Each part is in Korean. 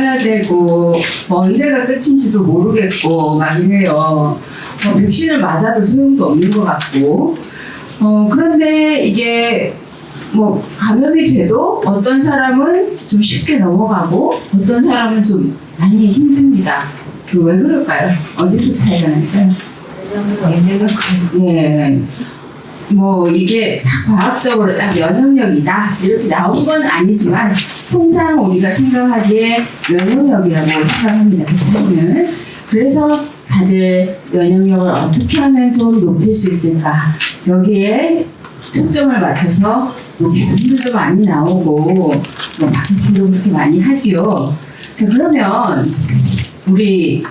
먹어야 되고 뭐 언제가 끝인지도 모르겠고 막 이래요. 백신을 맞아도 소용도 없는 것 같고 그런데 이게 뭐 감염이 돼도 어떤 사람은 좀 쉽게 넘어가고 어떤 사람은 좀 많이 힘듭니다. 왜 그럴까요? 어디서 차이가 날까요? 예. 뭐 이게 다 과학적으로 딱 면역력이다 이렇게 나온 건 아니지만 통상 우리가 생각하기에 면역력이라고 생각합니다. 그 차이는. 그래서 다들 면역력을 어떻게 하면 좀 높일 수 있을까 여기에 초점을 맞춰서 뭐 제품들도 많이 나오고 뭐 마케팅도 그렇게 많이 하지요. 자, 그러면 우리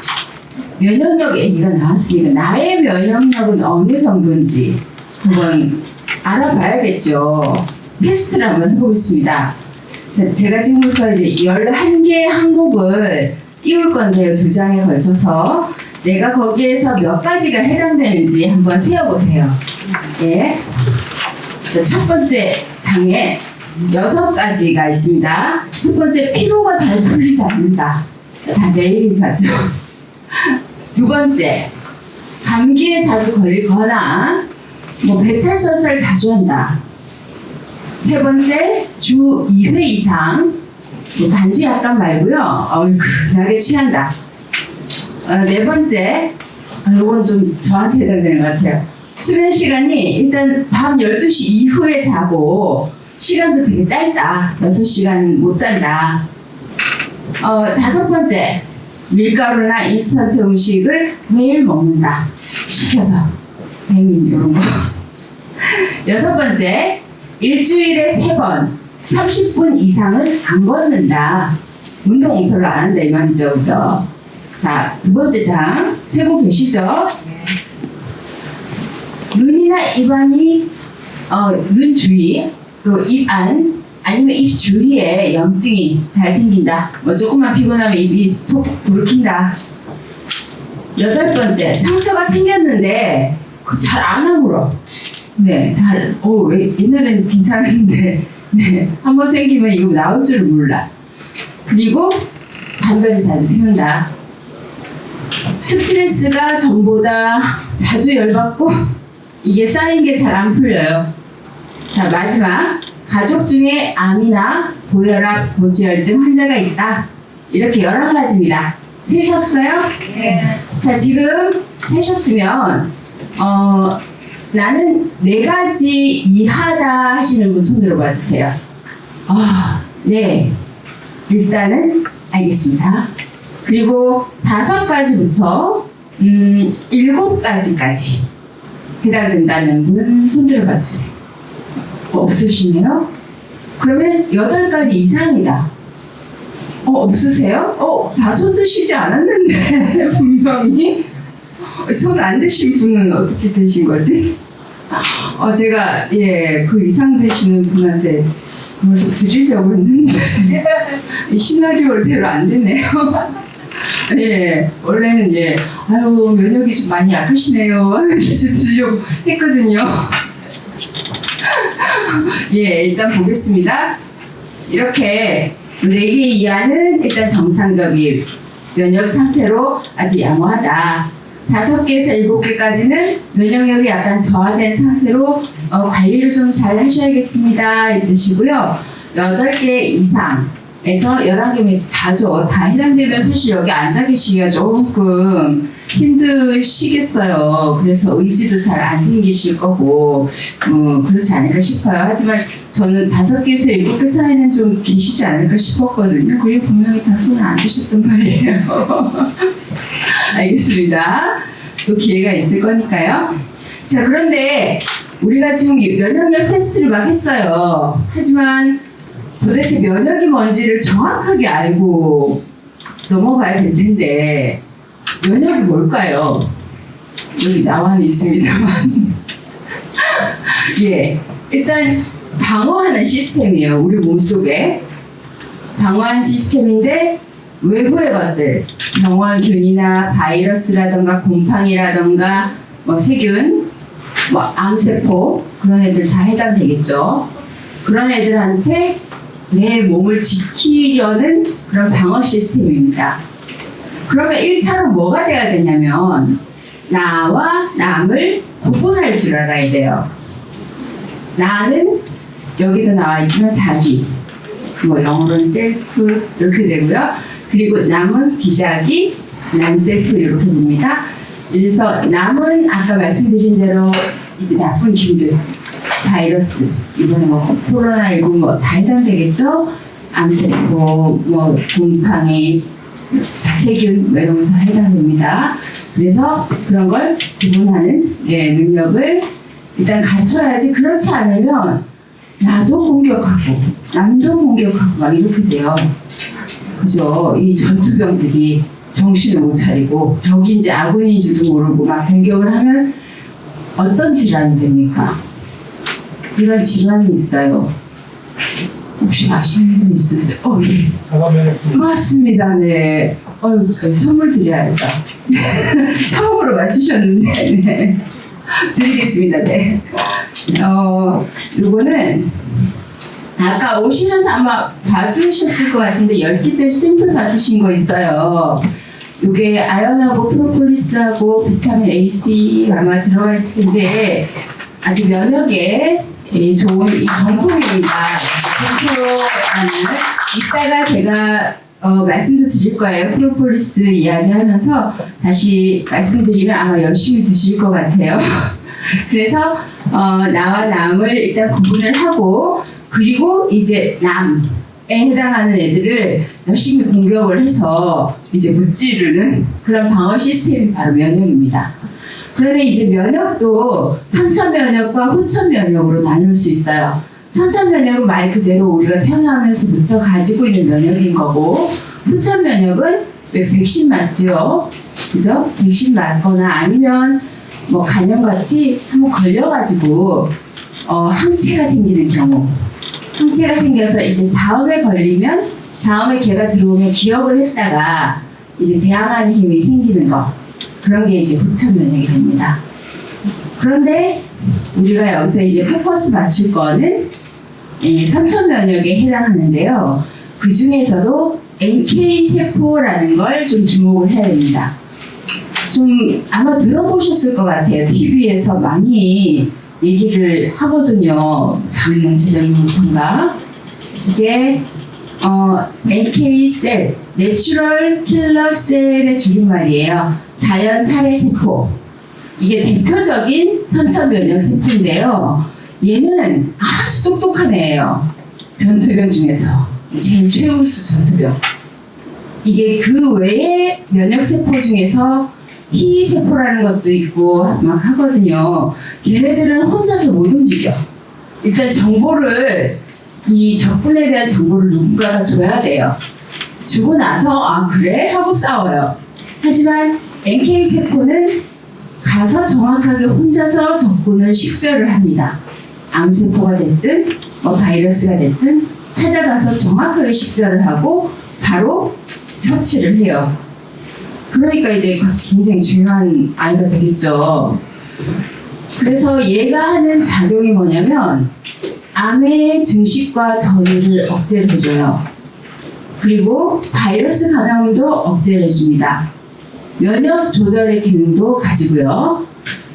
면역력 얘기가 나왔으니까 나의 면역력은 어느 정도인지 한번 알아봐야겠죠. 테스트를 한번 해보겠습니다. 자, 제가 지금부터 이제 11개 항목을 띄울 건데요. 2장에 걸쳐서 내가 거기에서 몇 가지가 해당되는지 한번 세어보세요. 예. 자, 첫 번째 장에 6가지가 있습니다. 첫 번째, 피로가 잘 풀리지 않는다. 다 내일 같죠. 두 번째, 감기에 자주 걸리거나 뭐 배탈설사를 자주 한다. 세 번째, 주 2회 이상 뭐 단지 약간 말고요. 나게 취한다. 네 번째, 이건 좀 저한테 해당되는 것 같아요. 수면 시간이 일단 밤 12시 이후에 자고 시간도 되게 짧다. 6시간 못 잔다. 다섯 번째, 밀가루나 인스턴트 음식을 매일 먹는다. 시켜서. 배민 이런 거. 여섯 번째, 일주일에 3번 30분 이상을 안 걷는다. 운동 별로 안 한다 이 말이죠. 그죠? 자, 두 번째 장 세고 계시죠? 눈이나 입안이 눈 주위 또 입안 아니면 입 주위에 염증이 잘 생긴다. 뭐 조금만 피곤하면 입이 톡 불킨다. 여덟 번째, 상처가 생겼는데 잘 안 아물어. 네, 옛날에는 괜찮았는데 네, 한번 생기면 이거 나올 줄 몰라. 그리고 담배를 자주 피운다. 스트레스가 전보다 자주 열받고 이게 쌓인 게 잘 안 풀려요. 자, 마지막, 가족 중에 암이나 고혈압, 고지혈증 환자가 있다. 이렇게 11가지입니다. 세셨어요? 네. 자, 지금 세셨으면 나는 4가지 이하다 하시는 분 손 들어봐 주세요. 네. 일단은 알겠습니다. 그리고 5가지부터 7가지까지 해당된다는 분 손 들어봐 주세요. 없으시네요? 그러면 8가지 이상이다. 없으세요? 다 손 드시지 않았는데 분명히 손 안 드신 분은 어떻게 되신 거지? 제가 그 이상 되시는 분한테 뭘 좀 드리려고 했는데 이 시나리오대로 안 되네요. 원래는 면역이 좀 많이 약하시네요 하면서 드리려고 했거든요. 일단 보겠습니다. 이렇게 4개 이하는 일단 정상적인 면역 상태로 아주 양호하다. 5개에서 7개까지는 면역력이 약간 저하된 상태로 관리를 좀 잘 하셔야겠습니다. 이 뜻이고요. 8개 이상에서 11개면 다 해당되면 사실 여기 앉아 계시기가 조금 힘드시겠어요. 그래서 의지도 잘 안 생기실 거고 그렇지 않을까 싶어요. 하지만 저는 5개에서 7개 사이는 좀 계시지 않을까 싶었거든요. 그리고 분명히 다 손을 안 드셨단 말이에요. 알겠습니다. 또 기회가 있을 거니까요. 자, 그런데 우리가 지금 면역력 테스트를 막 했어요. 하지만 도대체 면역이 뭔지를 정확하게 알고 넘어가야 될 텐데 면역이 뭘까요? 여기 나와는 있습니다만 일단 방어하는 시스템이에요. 우리 몸속에 방어하는 시스템인데 외부의 것들, 병원균이나 바이러스라던가 곰팡이라던가 세균, 암세포 그런 애들 다 해당되겠죠. 그런 애들한테 내 몸을 지키려는 그런 방어 시스템입니다. 그러면 1차로 뭐가 돼야 되냐면 나와 남을 구분할 줄 알아야 돼요. 나는 여기도 나와 있지만 자기, 뭐 영어로는 셀프 이렇게 되고요. 그리고 남은 비자기, 난 셀프 이렇게 됩니다. 그래서 남은 아까 말씀드린 대로 이제 나쁜 기운들, 바이러스, 이번에 뭐 코로나19 뭐 다 해당되겠죠? 암세포, 뭐 곰팡이, 세균 뭐 이런 거 다 해당됩니다. 그래서 그런 걸 구분하는 능력을 일단 갖춰야지. 그렇지 않으면 나도 공격하고 남도 공격하고 막 이렇게 돼요. 그죠? 이 전투병들이 정신을 못 차리고 적인지 아군인지도 모르고 막 공격을 하면 어떤 질환이 됩니까? 이런 질환이 있어요. 혹시 아시는 분 있으세요? 예. 자가면역 맞습니다. 네. 저희 선물 드려야죠. 처음으로 맞추셨는데. 네. 드리겠습니다. 네. 요거는 아까 오시면서 아마 받으셨을 것 같은데 10개짜리 샘플 받으신 거 있어요. 이게 아연하고 프로폴리스하고 비타민 A, C 아마 들어가 있을 텐데 아주 면역에 좋은 이 정품입니다. 정품은 이따가 제가 말씀도 드릴 거예요. 프로폴리스 이야기하면서 다시 말씀드리면 아마 열심히 드실 것 같아요. 그래서 나와 남을 일단 구분을 하고 그리고 이제 남에 해당하는 애들을 열심히 공격을 해서 이제 무찌르는 그런 방어 시스템이 바로 면역입니다. 그런데 이제 면역도 선천 면역과 후천 면역으로 나눌 수 있어요. 선천 면역은 말 그대로 우리가 태어나면서부터 가지고 있는 면역인 거고, 후천 면역은 왜 백신 맞지요? 그죠? 백신 맞거나 아니면 뭐 간염같이 한번 걸려가지고 항체가 생기는 경우, 항체가 생겨서 이제 다음에 걸리면 다음에 걔가 들어오면 기억을 했다가 이제 대항하는 힘이 생기는 거, 그런 게 이제 후천 면역이 됩니다. 그런데 우리가 여기서 이제 포커스 맞출 거는 이 선천 면역에 해당하는데요. 그 중에서도 NK 세포라는 걸 좀 주목을 해야 됩니다. 좀 아마 들어보셨을 것 같아요. TV에서 많이 얘기를 하거든요. 작년, 재작년부터인가. 이게 NK 셀, 내추럴 킬러 셀의 줄임말이에요. 자연 살해 세포. 이게 대표적인 선천 면역 세포인데요. 얘는 아주 똑똑한 애예요. 전투병 중에서 제일 최우수 전투병. 이게 그 외에 면역 세포 중에서 T 세포라는 것도 있고 막 하거든요. 걔네들은 혼자서 못 움직여. 일단 정보를, 이 적군에 대한 정보를 누군가가 줘야 돼요. 주고 나서 아 그래? 하고 싸워요. 하지만 NK 세포는 가서 정확하게 혼자서 적군을 식별을 합니다. 암세포가 됐든 뭐 바이러스가 됐든 찾아가서 정확하게 식별을 하고 바로 처치를 해요. 그러니까 이제 굉장히 중요한 아이가 되겠죠. 그래서 얘가 하는 작용이 뭐냐면 암의 증식과 전이를 억제를 해줘요. 그리고 바이러스 감염도 억제를 해줍니다. 면역 조절의 기능도 가지고요.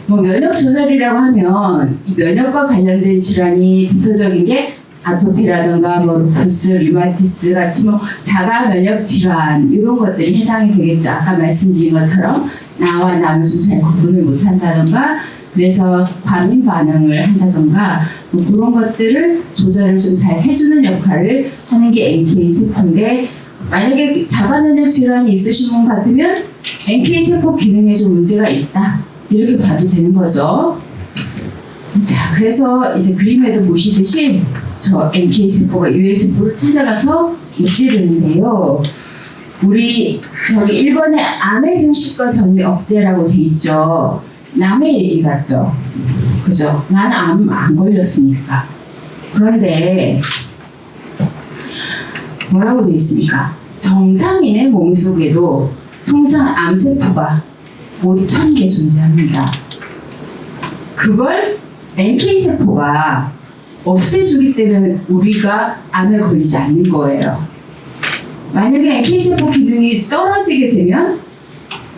뭐 면역 조절이라고 하면 이 면역과 관련된 질환이 대표적인 게 아토피라든가 뭐 루푸스, 류마티스 같이 뭐 자가 면역 질환 이런 것들이 해당이 되겠죠. 아까 말씀드린 것처럼 나와 남을 좀 잘 구분을 못 한다던가 그래서 과민 반응을 한다던가 뭐 그런 것들을 조절을 좀 잘 해주는 역할을 하는 게 NK 세포인데 만약에 자가 면역 질환이 있으신 분 같으면 NK 세포 기능에 좀 문제가 있다 이렇게 봐도 되는 거죠. 자, 그래서 이제 그림에도 보시듯이 저 NK 세포가 유해 세포를 찾아가서 무찌르는데요. 우리 저기 1번에 암의 증식과 전이 억제라고 돼 있죠. 남의 얘기 같죠. 그죠? 난 암 안 걸렸으니까. 그런데 뭐라고 돼 있습니까? 정상인의 몸속에도 통상 암세포가 5,000개 존재합니다. 그걸 NK 세포가 없애주기 때문에 우리가 암에 걸리지 않는 거예요. 만약에 NK세포 기능이 떨어지게 되면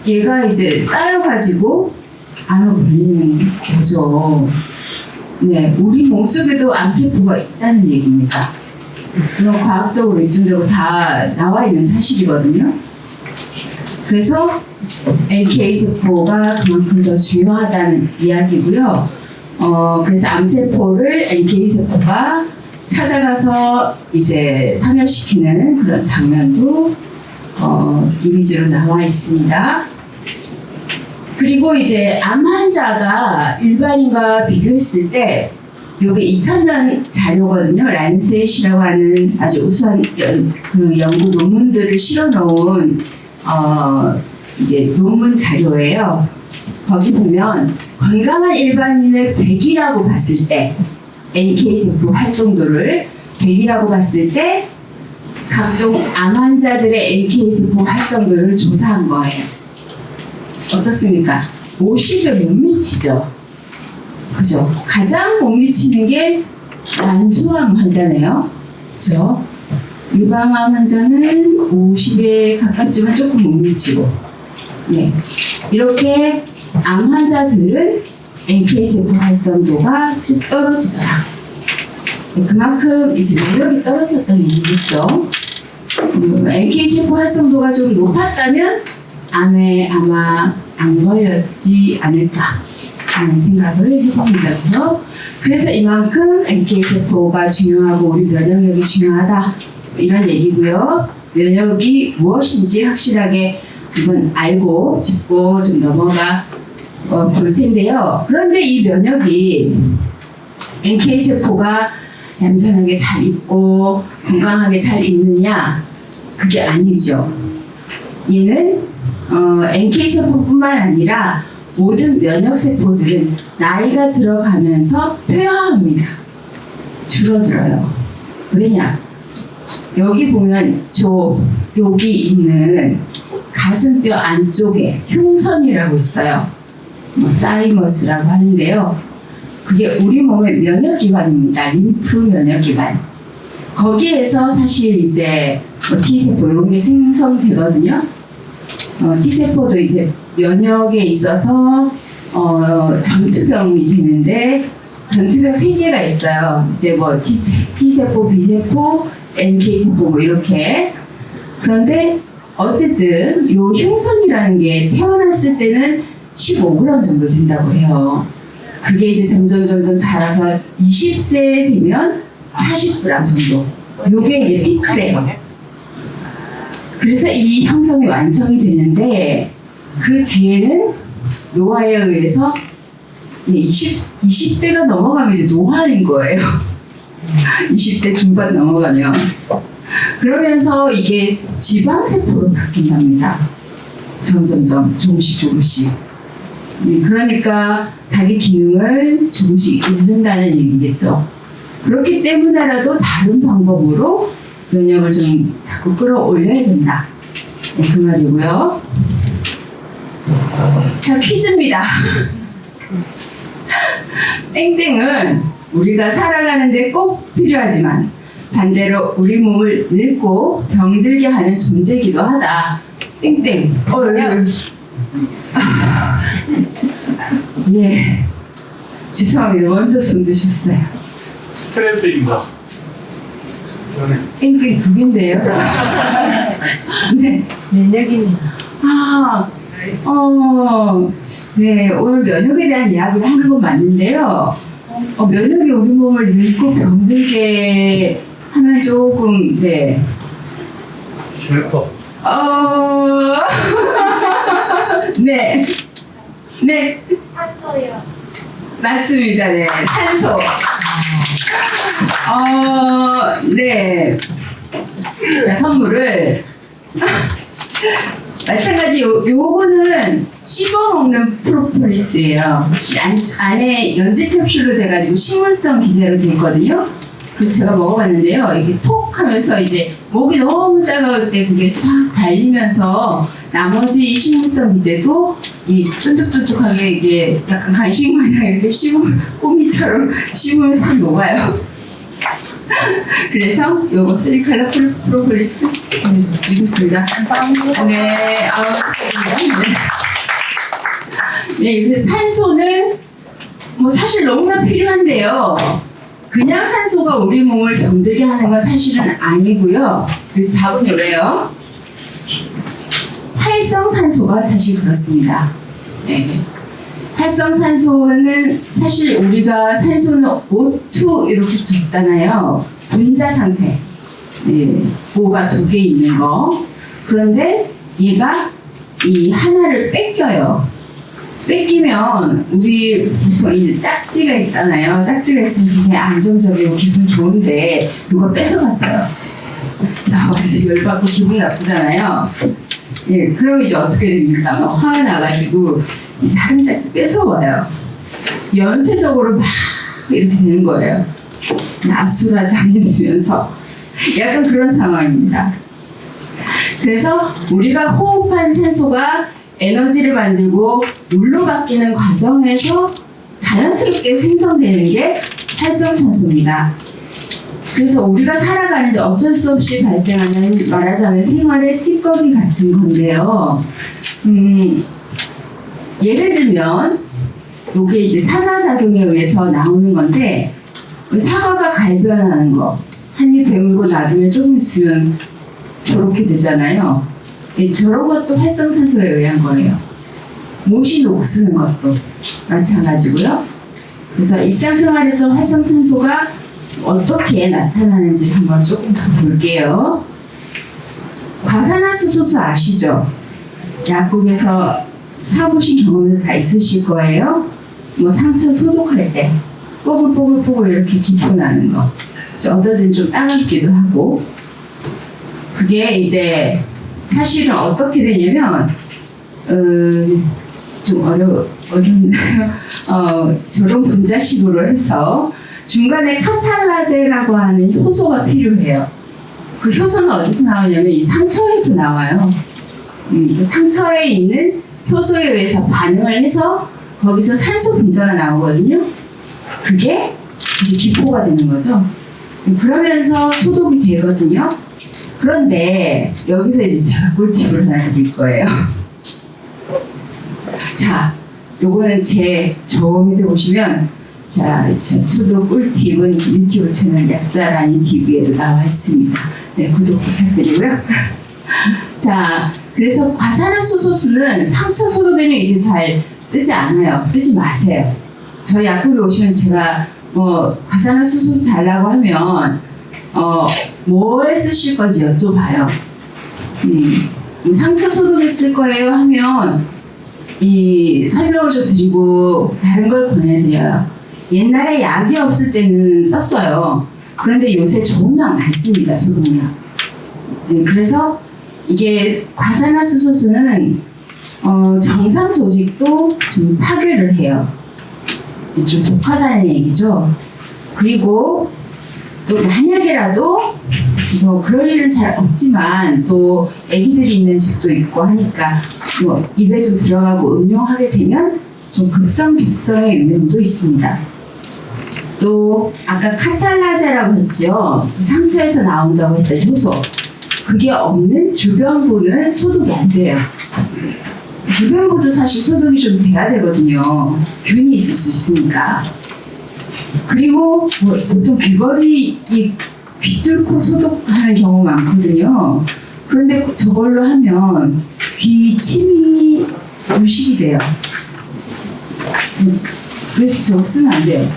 얘가 이제 쌓여가지고 암에 걸리는 거죠. 네, 우리 몸속에도 암세포가 있다는 얘기입니다. 이건 과학적으로 입증되고 다 나와 있는 사실이거든요. 그래서 NK세포가 그만큼 더 중요하다는 이야기고요. 그래서 암세포를 NK세포가 찾아가서 이제 사멸시키는 그런 장면도 이미지로 나와 있습니다. 그리고 이제 암 환자가 일반인과 비교했을 때 이게 2000년 자료거든요. 란셋이라고 하는 아주 우수한 그 연구 논문들을 실어놓은 이제 논문 자료예요. 거기 보면 건강한 일반인을 100이라고 봤을 때 NK세포 활성도를 100이라고 봤을 때 각종 암 환자들의 NK세포 활성도를 조사한 거예요. 어떻습니까? 50에 못 미치죠. 그죠? 가장 못 미치는 게 난소암 환자네요. 그죠? 유방암 환자는 50에 가깝지만 조금 못 미치고, 네. 이렇게 암 환자들은 NK세포 활성도가 떨어지더라. 네, 그만큼 이제 매력이 떨어졌다는 얘기겠죠. NK세포 활성도가 좀 높았다면 암에 아마 안 걸렸지 않을까 하는 생각을 해봅니다. 그래서 이만큼 NK세포가 중요하고 우리 면역력이 중요하다 이런 얘기고요. 면역이 무엇인지 확실하게 한번 알고 짚고 좀 넘어가 볼 텐데요. 그런데 이 면역이 NK세포가 얌전하게 잘 있고 건강하게 잘 있느냐? 그게 아니죠. 얘는 NK세포뿐만 아니라 모든 면역세포들은 나이가 들어가면서 퇴화합니다. 줄어들어요. 왜냐? 여기 보면 여기 있는 가슴뼈 안쪽에 흉선이라고 있어요. 사이머스라고 하는데요. 그게 우리 몸의 면역기관입니다. 림프 면역기관. 거기에서 사실 이제 T세포 이런 게 생성되거든요. T세포도 이제 면역에 있어서 전투병이 되는데 전투병 3개가 있어요. 이제 뭐 T세포, B세포, NK세포 뭐 이렇게. 그런데 어쨌든 요 흉선이라는 게 태어났을 때는 15g 정도 된다고 해요. 그게 이제 점점 자라서 20세 되면 40g 정도. 요게 이제 피크래요. 그래서 이 형성이 완성이 되는데 그 뒤에는 노화에 의해서 20대가 넘어가면 이제 노화인 거예요. 20대 중반 넘어가면. 그러면서 이게 지방세포로 바뀐답니다. 점점점 조금씩. 그러니까 자기 기능을 조금씩 잃는다는 얘기겠죠. 그렇기 때문에라도 다른 방법으로 면역을 좀 자꾸 끌어올려야 된다. 네, 그 말이고요. 자, 퀴즈입니다. 땡땡은 우리가 살아가는데 꼭 필요하지만 반대로 우리 몸을 늙고 병들게 하는 존재이기도 하다. 땡땡. 예. 죄송합니다. 먼저 손 드셨어요. 스트레스입니다. 땡땡 2개인데요. 네. 면역입니다. 네. 오늘 면역에 대한 이야기를 하는 건 맞는데요. 면역이 우리 몸을 늙고 병들게 하면 조금, 네. 쉘터. 네. 네. 산소요. 맞습니다. 네. 산소. 네. 자, 선물을. 마찬가지 요거는 씹어먹는 프로폴리스예요. 안에 연질 캡슐로 돼가지고 식물성 기제로 돼 있거든요. 그래서 제가 먹어봤는데요. 이게 톡 하면서 이제 목이 너무 따가울 때 그게 싹 발리면서 나머지 식물성 기제도 이 쫀득쫀득하게 이게 약간 간식 마냥 이렇게 씹으면, 꼬미처럼 씹으면 싹 녹아요. 그래서 요거 3컬러 프로폴리스 입었습니다. 감사합니다. 네, 네, 그래서 산소는 뭐 사실 너무나 필요한데요. 그냥 산소가 우리 몸을 병들게 하는 건 사실은 아니고요. 그 답은 뭐래요? 활성산소가 다시 그렇습니다. 네. 활성산소는 사실 우리가 산소는 O2 이렇게 적잖아요. 분자 상태. 네. O가 2개 있는 거. 그런데 얘가 이 하나를 뺏겨요. 뺏기면 우리 보통 이 짝지가 있잖아요. 짝지가 있으면 굉장히 안정적이고 기분 좋은데 누가 뺏어갔어요. 나 완전 열받고 기분 나쁘잖아요. 예, 그럼 이제 어떻게 됩니까? 막 화가 나가지고 다른 짝지 뺏어와요. 연쇄적으로 막 이렇게 되는 거예요. 아수라장이 되면서 약간 그런 상황입니다. 그래서 우리가 호흡한 산소가 에너지를 만들고 물로 바뀌는 과정에서 자연스럽게 생성되는 게 활성산소입니다. 그래서 우리가 살아가는데 어쩔 수 없이 발생하는 말하자면 생활의 찌꺼기 같은 건데요. 예를 들면 이게 이제 산화작용에 의해서 나오는 건데 사과가 갈변하는 거 한 입 베물고 놔두면 조금 있으면 저렇게 되잖아요. 저런 것도 활성산소에 의한 거예요. 못이 녹쓰는 것도 마찬가지고요. 그래서 일상생활에서 활성산소가 어떻게 나타나는지 한번 조금 더 볼게요. 과산화수소수 아시죠? 약국에서 사보신 경험도 다 있으실 거예요. 뭐 상처 소독할 때 뽀글뽀글뽀글 이렇게 기포 나는 거. 어떨 좀 따갑기도 하고. 그게 이제 사실은 어떻게 되냐면 좀 어렵나요? 저런 분자식으로 해서 중간에 카탈라제라고 하는 효소가 필요해요. 그 효소는 어디서 나오냐면 이 상처에서 나와요. 그 상처에 있는 효소에 의해서 반응을 해서 거기서 산소 분자가 나오거든요. 그게 이제 기포가 되는 거죠. 그러면서 소독이 되거든요. 그런데 여기서 이제 제가 꿀팁을 하나 드릴 거예요. 자, 요거는 제 저음에 보시면 자, 소독 꿀팁은 유튜브 채널 약사라니 TV에도 나와 있습니다. 네, 구독 부탁드리고요. 자, 그래서 과산화수소수는 상처 소독에는 이제 잘 쓰지 않아요. 쓰지 마세요. 저희 약국에 오시면 제가 뭐 과산화수소수 달라고 하면 뭐에 쓰실 건지 여쭤봐요. 상처 소독에 쓸 거예요 하면 이 설명을 좀 드리고 다른 걸 권해드려요. 옛날에 약이 없을 때는 썼어요. 그런데 요새 좋은 약 많습니다. 소독약. 그래서 이게 과산화수소수는 정상 조직도 좀 파괴를 해요. 좀 독하다는 얘기죠. 그리고 또 만약에라도 뭐 그럴 일은 잘 없지만 또 아기들이 있는 집도 있고 하니까 뭐 입에 좀 들어가고 음용하게 되면 좀 급성 독성의 위험도 있습니다. 또 아까 카탈라제라고 했죠. 상처에서 나온다고 했던 효소. 그게 없는 주변부는 소독이 안 돼요. 주변부도 사실 소독이 좀 돼야 되거든요. 균이 있을 수 있으니까. 그리고 뭐 보통 귀걸이 귀 뚫고 소독하는 경우 많거든요. 그런데 저걸로 하면 귀 침이 부식이 돼요. 그래서 저거 쓰면 안 돼요.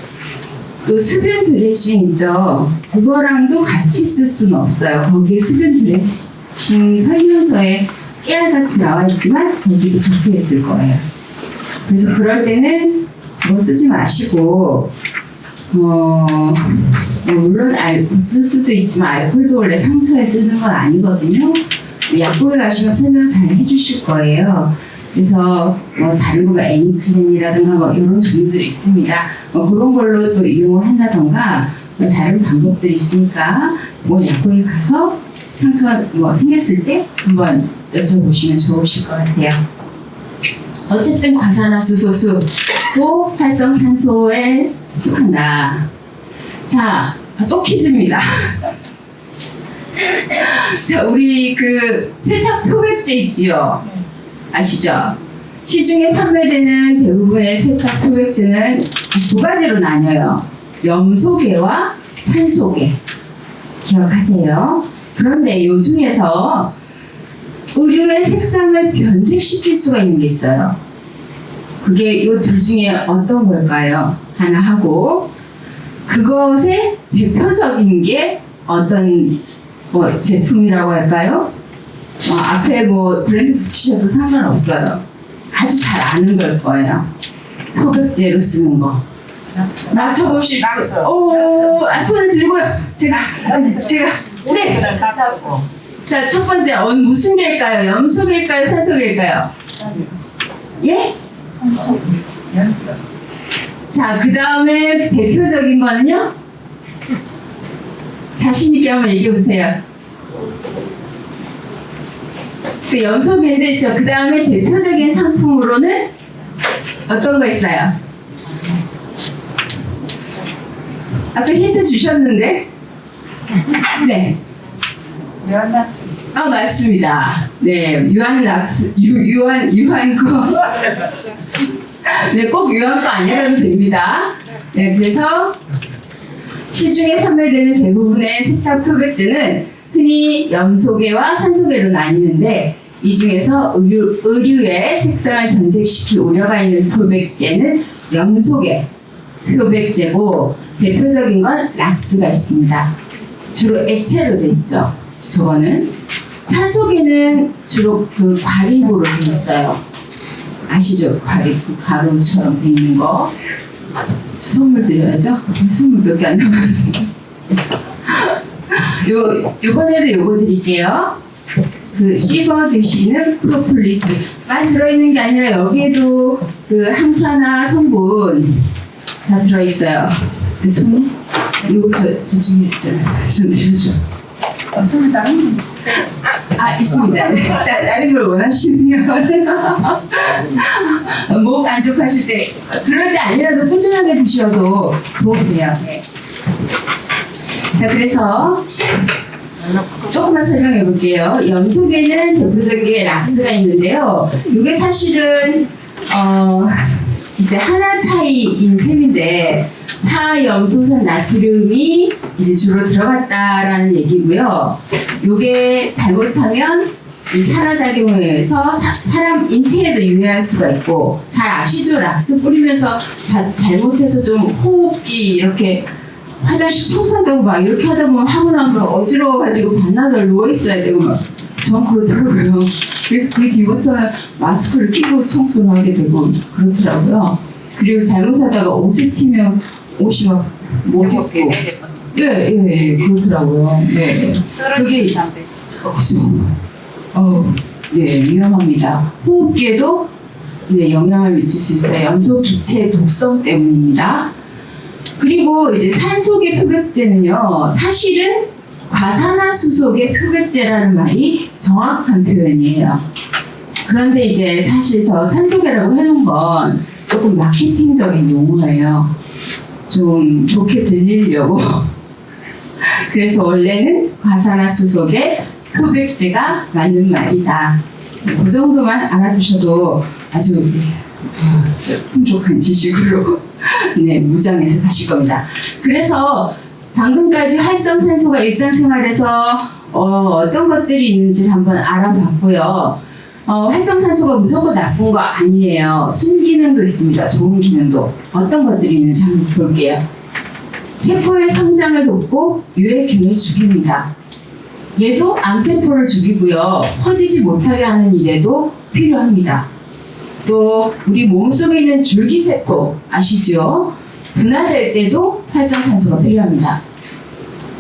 또 수변 드레싱 있죠. 그거랑도 같이 쓸 수는 없어요. 거기에 수변 드레싱 설명서에 깨알같이 나와 있지만 거기도 적혀 있을 거예요. 그래서 그럴 때는 그거 쓰지 마시고 물론 쓸 수도 있지만 알코올도 원래 상처에 쓰는 건 아니거든요. 약국에 가시면 설명 잘 해주실 거예요. 그래서 뭐 다른 거 애니클린이라든가 뭐 이런 종류들이 있습니다. 그런 걸로 또 이용을 한다던가 뭐 다른 방법들이 있으니까 뭐 약국에 가서 상처가 뭐 생겼을 때 한번 여쭤보시면 좋으실 것 같아요. 어쨌든 과산화수소수 또 활성산소에 속한다. 자, 또 퀴즈입니다. 자, 우리 그 세탁 표백제 있지요? 아시죠? 시중에 판매되는 대부분의 세탁 표백제는 두 가지로 나뉘어요. 염소계와 산소계. 기억하세요. 그런데 이 중에서 의류의 색상을 변색시킬 수가 있는 게 있어요. 그게 이 둘 중에 어떤 걸까요? 하나 하고, 그것의 대표적인 게 어떤 제품이라고 할까요? 앞에 브랜드 붙이셔도 상관없어요. 아주 잘 아는 걸 거예요. 표백제로 쓰는 거. 맞춰보실 손을 들고요. 제가 네. 자, 첫 번째 무슨 개일까요? 염소개일까요? 산소개일까요? 예? 자, 그 다음에 대표적인 거는요? 자신 있게 한번 얘기해 보세요. 그 염소개인데 그 다음에 대표적인 상품으로는 어떤 거 있어요? 앞에 힌트 주셨는데? 네. 유한낙스. 맞습니다. 네, 유한낙스, 유한거. 네, 꼭 유한거 아니라도 됩니다. 네, 그래서 시중에 판매되는 대부분의 세탁 표백제는 흔히 염소계와 산소계로 나뉘는데, 이 중에서 의류의 색상을 변색시킬 우려가 있는 표백제는 염소계 표백제고, 대표적인 건 락스가 있습니다. 주로 액체로 되어 있죠. 저거는 산소계는 주로 그 과립으로 되어 있어요. 아시죠? 과립, 그 가루처럼 되어 있는 거. 선물 드려야죠. 선물 몇 개 안 남았는데. 요번에도 요거 드릴게요. 그 씹어 드시는 프로폴리스. 많이 들어있는 게 아니라 여기에도 그 항산화 성분 다 들어있어요. 그 손이 이거 저중에 있잖아요. 좀 들어줘. 없습니다. 있습니다. 네. 다른 걸 원하시면 목 안쪽하실 때 그럴 때 아니라도 꾸준하게 드셔도 도움이 돼요. 네. 자, 그래서 조금만 설명해 볼게요. 염소계는 대표적인 락스가 있는데요. 이게 사실은 이제 하나 차이인 셈인데, 차염소산 나트륨이 이제 주로 들어갔다라는 얘기고요. 이게 잘못하면 이 산화작용에 의해서 사람 인체에도 유해할 수가 있고, 잘 아시죠? 락스 뿌리면서 잘못해서 좀 호흡기 이렇게 화장실 청소한다고 막 이렇게 하다 보면 하고 나면 어지러워가지고 반나절 누워있어야 되고 막 전 그러더라고요. 그래서 그 뒤부터는 마스크를 끼고 청소를 하게 되고 그렇더라고요. 그리고 잘못하다가 옷을 튀면 옷이 막 못 입고 예, 그렇더라고요. 네. 그게 네, 위험합니다. 호흡기에도 네, 영향을 미칠 수 있어요. 염소 기체 독성 때문입니다. 그리고 이제 산소계 표백제는요, 사실은 과산화수소계 표백제라는 말이 정확한 표현이에요. 그런데 이제 사실 저 산소계라고 해놓은 건 조금 마케팅적인 용어예요. 좀 좋게 들리려고. 그래서 원래는 과산화수소계 표백제가 맞는 말이다. 그 정도만 알아두셔도 아주 풍족한 지식으로 네, 무장해서 가실 겁니다. 그래서 방금까지 활성산소가 일상생활에서 어떤 것들이 있는지 한번 알아봤고요. 활성산소가 무조건 나쁜 거 아니에요. 순기능도 있습니다. 좋은 기능도. 어떤 것들이 있는지 한번 볼게요. 세포의 성장을 돕고 유해균을 죽입니다. 얘도 암세포를 죽이고요. 퍼지지 못하게 하는 일에도 필요합니다. 또 우리 몸속에 있는 줄기세포 아시죠? 분화될 때도 활성산소가 필요합니다.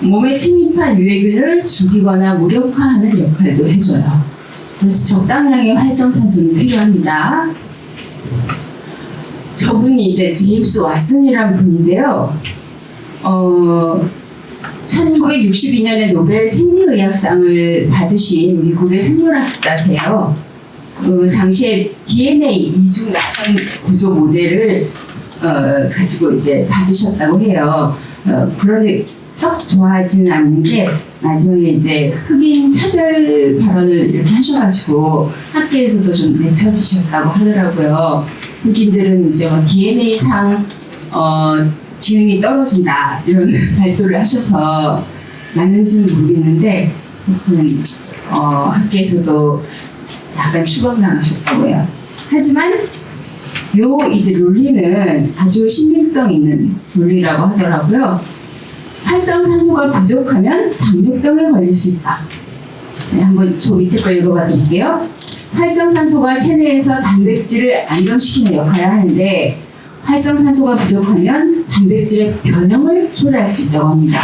몸에 침입한 유해균을 죽이거나 무력화하는 역할도 해줘요. 그래서 적당량의 활성산소는 필요합니다. 저분이 이제 제임스 왓슨이라는 분인데요. 1962년에 노벨 생리의학상을 받으신 우리 고대 생물학자세요. 그 당시에 DNA 이중 나선 구조 모델을 가지고 이제 받으셨다고 해요. 그런데 썩 좋아하지는 않는 게 마지막에 이제 흑인 차별 발언을 이렇게 하셔가지고 학계에서도 좀 내쳐지셨다고 하더라고요. 흑인들은 이제 뭐 DNA상 지능이 떨어진다 이런 발표를 하셔서 맞는지는 모르겠는데 학계에서도 약간 추방당하셨다고 해요. 하지만 요 이제 논리는 아주 신빙성 있는 논리라고 하더라고요. 활성산소가 부족하면 당뇨병에 걸릴 수 있다. 네, 한번 저 밑에 거 읽어봐 드릴게요. 활성산소가 체내에서 단백질을 안정시키는 역할을 하는데 활성산소가 부족하면 단백질의 변형을 초래할 수 있다고 합니다.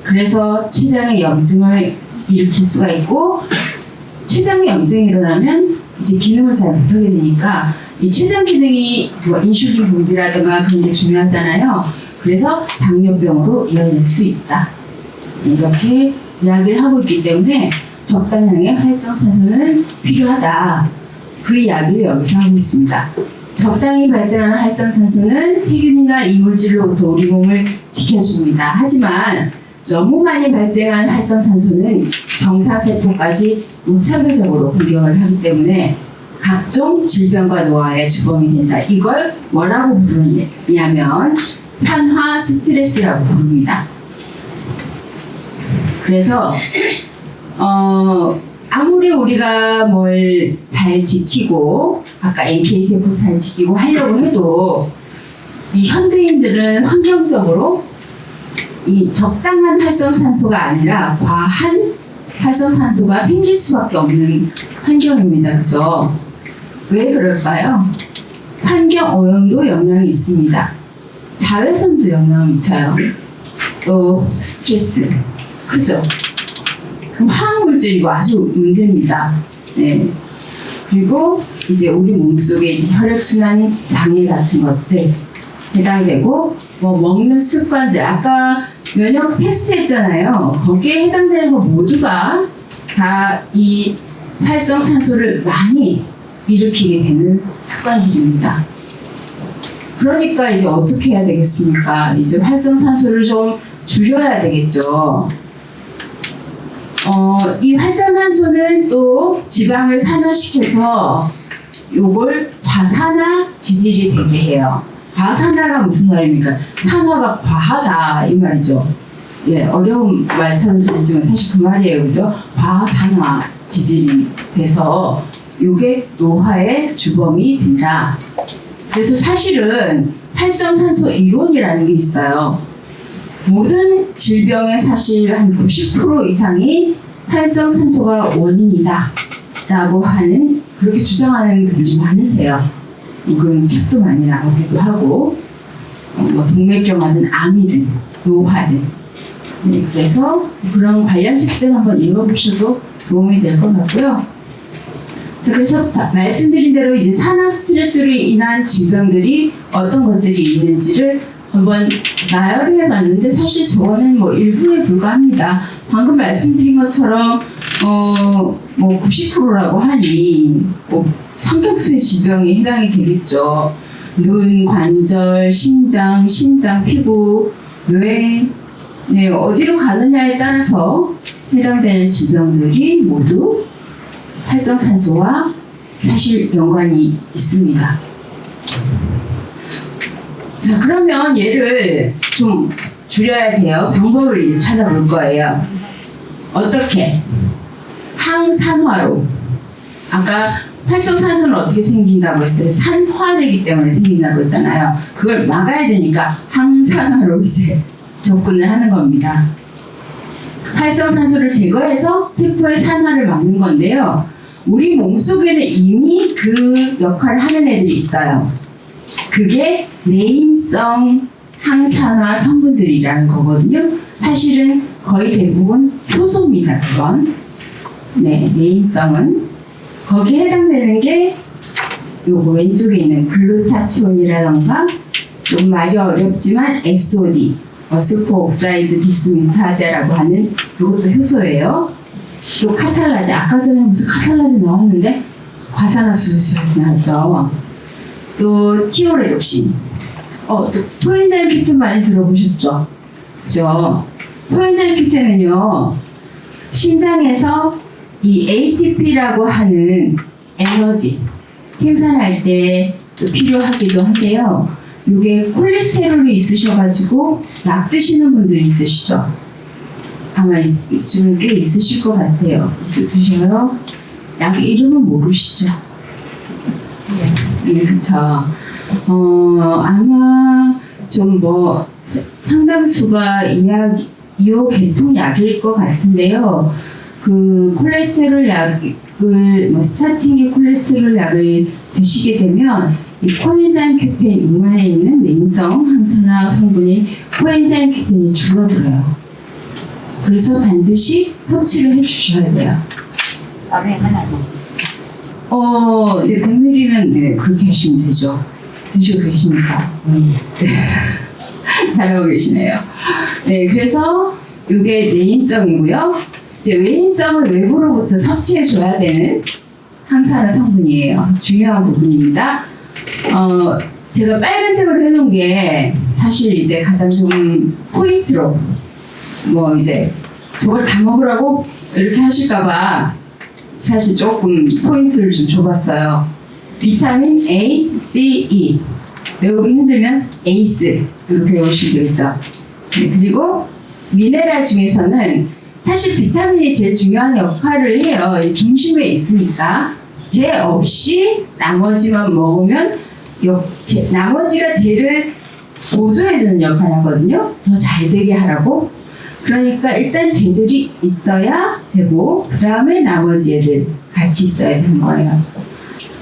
그래서 췌장의 염증을 일으킬 수가 있고 췌장의 염증이 일어나면 이제 기능을 잘 못하게 되니까 이 췌장 기능이 뭐 인슐린 분비라든가 그런 게 중요하잖아요. 그래서 당뇨병으로 이어질 수 있다. 이렇게 이야기를 하고 있기 때문에 적당량의 활성산소는 필요하다. 그 이야기를 여기서 하고 있습니다. 적당히 발생하는 활성산소는 세균이나 이물질로부터 우리 몸을 지켜줍니다. 하지만 너무 많이 발생한 활성산소는 정사세포까지 무차별적으로 공격을 하기 때문에 각종 질병과 노화의 주범이 된다. 이걸 뭐라고 부르냐면 산화 스트레스라고 부릅니다. 그래서 아무리 우리가 뭘 잘 지키고 아까 NK세포 잘 지키고 하려고 해도 이 현대인들은 환경적으로 이 적당한 활성산소가 아니라 과한 활성산소가 생길 수밖에 없는 환경입니다. 그죠? 왜 그럴까요? 환경 오염도 영향이 있습니다. 자외선도 영향을 미쳐요. 또 스트레스, 그죠? 그럼 화학물질 이거 아주 문제입니다. 네. 그리고 이제 우리 몸속에 이제 혈액순환 장애 같은 것들 해당되고 뭐 먹는 습관들 아까 면역 테스트 했잖아요. 거기에 해당되는 거 모두가 다 이 활성산소를 많이 일으키게 되는 습관들입니다. 그러니까 이제 어떻게 해야 되겠습니까? 이제 활성산소를 좀 줄여야 되겠죠. 이 활성산소는 또 지방을 산화시켜서 요걸 과산화 지질이 되게 해요. 과산화가 무슨 말입니까? 산화가 과하다 이 말이죠. 예, 어려운 말처럼 들리지만 사실 그 말이에요, 그죠? 과산화 지질이 돼서 요게 노화의 주범이 된다. 그래서 사실은 활성산소 이론이라는 게 있어요. 모든 질병의 사실 한 90% 이상이 활성산소가 원인이다 라고 하는 그렇게 주장하는 분들이 많으세요. 그런 책도 많이 나오기도 하고 뭐 동맥경화든 암이든 노화든 네, 그래서 그런 관련 책들 한번 읽어보셔도 도움이 될 것 같고요. 자, 그래서 말씀드린 대로 이제 산화 스트레스로 인한 질병들이 어떤 것들이 있는지를 한번 나열을 해봤는데 사실 저거는 뭐 일부에 불과합니다. 방금 말씀드린 것처럼 뭐 90%라고 하니 뭐 성격수의 질병에 해당이 되겠죠. 눈, 관절, 심장, 피부, 뇌, 네, 어디로 가느냐에 따라서 해당되는 질병들이 모두 활성산소와 사실 연관이 있습니다. 자, 그러면 얘를 좀 줄여야 돼요. 방법을 이제 찾아볼 거예요. 어떻게? 항산화로. 아까 활성산소는 어떻게 생긴다고 했어요? 산화되기 때문에 생긴다고 했잖아요. 그걸 막아야 되니까 항산화로 이제 접근을 하는 겁니다. 활성산소를 제거해서 세포의 산화를 막는 건데요. 우리 몸속에는 이미 그 역할을 하는 애들이 있어요. 그게 내인성 항산화 성분들이라는 거거든요. 사실은 거의 대부분 효소입니다. 그건. 네, 내인성은. 거기에 해당되는 게 요거 왼쪽에 있는 글루타치온이라던가 좀 말이 어렵지만 SOD, 스포옥사이드 디스뮤타제라고 하는 이것도 효소예요. 또 카탈라제, 아까 전에 무슨 카탈라제 나왔는데 과산화수소제 나왔죠. 또 티오레독신, 또 코엔자임 Q2 많이 들어보셨죠? 그죠? 코엔자임 Q10은요, 심장에서 이 ATP라고 하는 에너지 생산할 때 또 필요하기도 한데요. 이게 콜레스테롤이 있으셔가지고 약 드시는 분들이 있으시죠? 아마 좀 꽤 있으실 것 같아요. 또 드셔요? 약 이름은 모르시죠? 네, 그렇죠. 아마 좀 뭐 상당수가 이호계통 약일 것 같은데요. 그 콜레스테롤 약을 스타팅기 콜레스테롤 약을 드시게 되면 이 코엔자임 Q10 잉만에 있는 내인성 항산화 성분인 코엔자임 Q10이 줄어들어요. 그래서 반드시 섭취를 해주셔야 돼요. 하루에 하나 먹고. 네, 100ml면 네, 그렇게 하시면 되죠. 드시고 계십니까? 네. 잘하고 계시네요. 네, 그래서 이게 내인성이고요. 이제 외인성은 외부로부터 섭취해줘야 되는 항산화 성분이에요. 중요한 부분입니다. 제가 빨간색으로 해놓은 게 사실 이제 가장 좀 포인트로 뭐 이제 저걸 다 먹으라고 이렇게 하실까봐 사실 조금 포인트를 좀 줘봤어요. 비타민 A, C, E. 외우기 힘들면 에이스 이렇게 외우시면 되겠죠. 네, 그리고 미네랄 중에서는 사실 비타민이 제일 중요한 역할을 해요. 이 중심에 있으니까 쟤 없이 나머지만 먹으면 나머지가 쟤를 보조해주는 역할을 하거든요. 더 잘 되게 하라고. 그러니까 일단 쟤들이 있어야 되고 그 다음에 나머지 애들 같이 있어야 되는 거예요.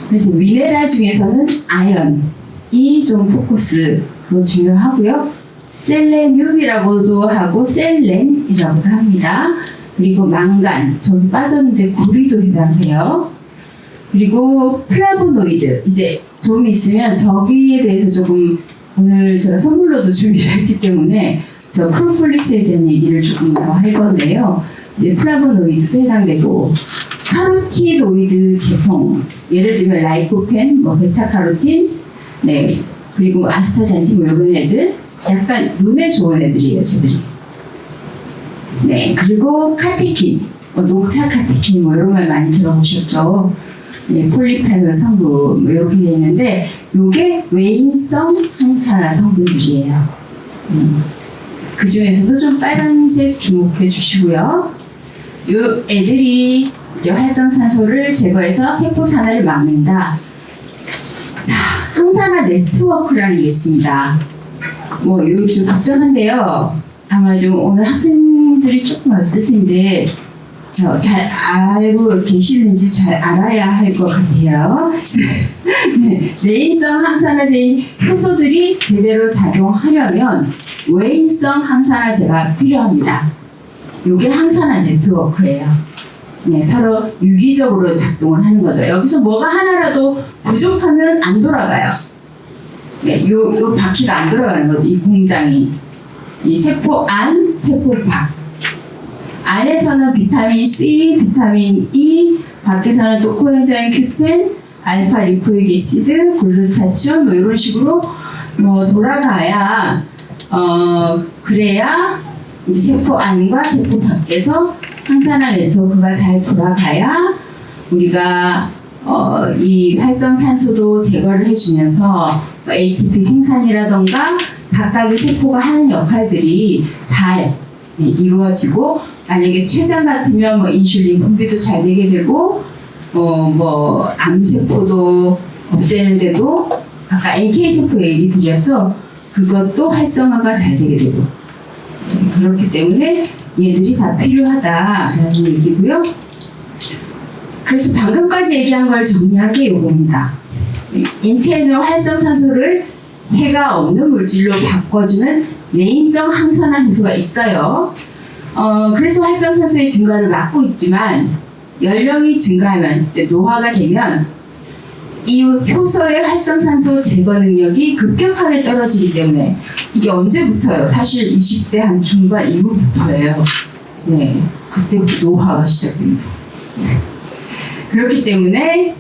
그래서 미네랄 중에서는 아연이 좀 포커스로 중요하고요. 셀레늄이라고도 하고 셀렌이라고도 합니다. 그리고 망간, 저기 빠졌는데 구리도 해당해요. 그리고 플라보노이드, 이제 좀 있으면 저기에 대해서 조금 오늘 제가 선물로도 준비를 했기 때문에 저 프로폴리스에 대한 얘기를 조금 더 할 건데요. 이제 플라보노이드도 해당되고 카로티노이드 계통, 예를 들면 라이코펜, 뭐 베타카로틴, 네, 그리고 뭐 아스타잔틴 뭐 이런 애들 약간 눈에 좋은 애들이에요, 쟤들이. 네, 그리고 카테킨, 뭐 녹차 카테킨 뭐 이런 말 많이 들어보셨죠? 네, 폴리페놀 성분 뭐 이렇게 돼 있는데 이게 외인성 항산화 성분들이에요. 그 중에서도 좀 빨간색 주목해 주시고요. 요 애들이 이제 활성산소를 제거해서 세포산화를 막는다. 자, 항산화 네트워크라는 게 있습니다. 뭐 여기 좀 복잡한데요. 아마 좀 오늘 학생들이 조금 왔을 텐데 잘 알고 계시는지 잘 알아야 할 것 같아요. 네, 내인성 항산화제인 효소들이 제대로 작용하려면 외인성 항산화제가 필요합니다. 이게 항산화 네트워크예요. 네, 서로 유기적으로 작동을 하는 거죠. 여기서 뭐가 하나라도 부족하면 안 돌아가요. 네, 요 바퀴가 안 돌아가는 거죠. 이 공장이. 이 세포 안, 세포 밖. 안에서는 비타민 C, 비타민 E, 밖에서는 또 코엔자임 Q10, 알파 리포익 애시드, 글루타치온 뭐 이런 식으로 뭐 돌아가야 그래야 이제 세포 안과 세포 밖에서 항산화 네트워크가 잘 돌아가야 우리가 이 활성산소도 제거를 해주면서 ATP 생산이라던가 각각의 세포가 하는 역할들이 잘 이루어지고 만약에 췌장 같으면 뭐 인슐린 분비도 잘 되게 되고 뭐 암세포도 없애는데도 아까 NK 세포 얘기 드렸죠? 그것도 활성화가 잘 되게 되고 그렇기 때문에 얘들이 다 필요하다라는 얘기고요. 그래서 방금까지 얘기한 걸 정리한 게 이겁니다. 인체에는 활성산소를 해가 없는 물질로 바꿔주는 내인성 항산화 효소가 있어요. 그래서 활성산소의 증가를 막고 있지만 연령이 증가하면 이제 노화가 되면 이 효소의 활성산소 제거 능력이 급격하게 떨어지기 때문에 이게 언제부터요? 사실 20대 한 중반 이후부터예요. 네, 그때부터 노화가 시작됩니다. 네. 그렇기 때문에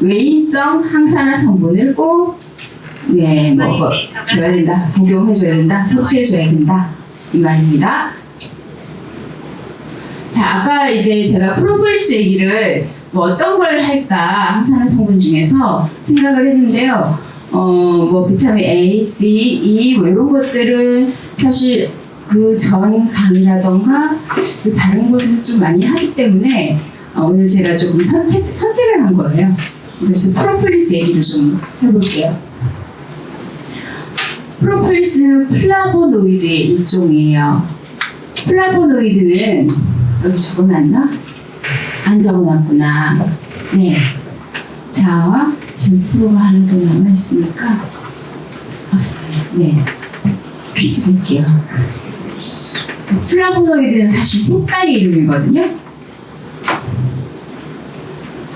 외인성 항산화 성분을 꼭 먹어줘야 된다, 복용해줘야 된다, 섭취해줘야 된다 이 말입니다. 자, 아까 이제 제가 프로폴리스 얘기를 뭐 어떤 걸 할까 항산화 성분 중에서 생각을 했는데요. 뭐 비타민 A, C, E 뭐 이런 것들은 사실 그 전 강의라던가 그 다른 곳에서 좀 많이 하기 때문에 오늘 제가 조금 선택을 한 거예요. 그래서 프로폴리스 얘기를 좀 해볼게요. 프로폴리스는 플라보노이드의 일종이에요. 플라보노이드는 여기 적어놨나? 안 적어놨구나. 네. 자, 지금 프로가 하나 더 남아있으니까 네. 퀴즈 낼게요. 플라보노이드는 사실 색깔의 이름이거든요.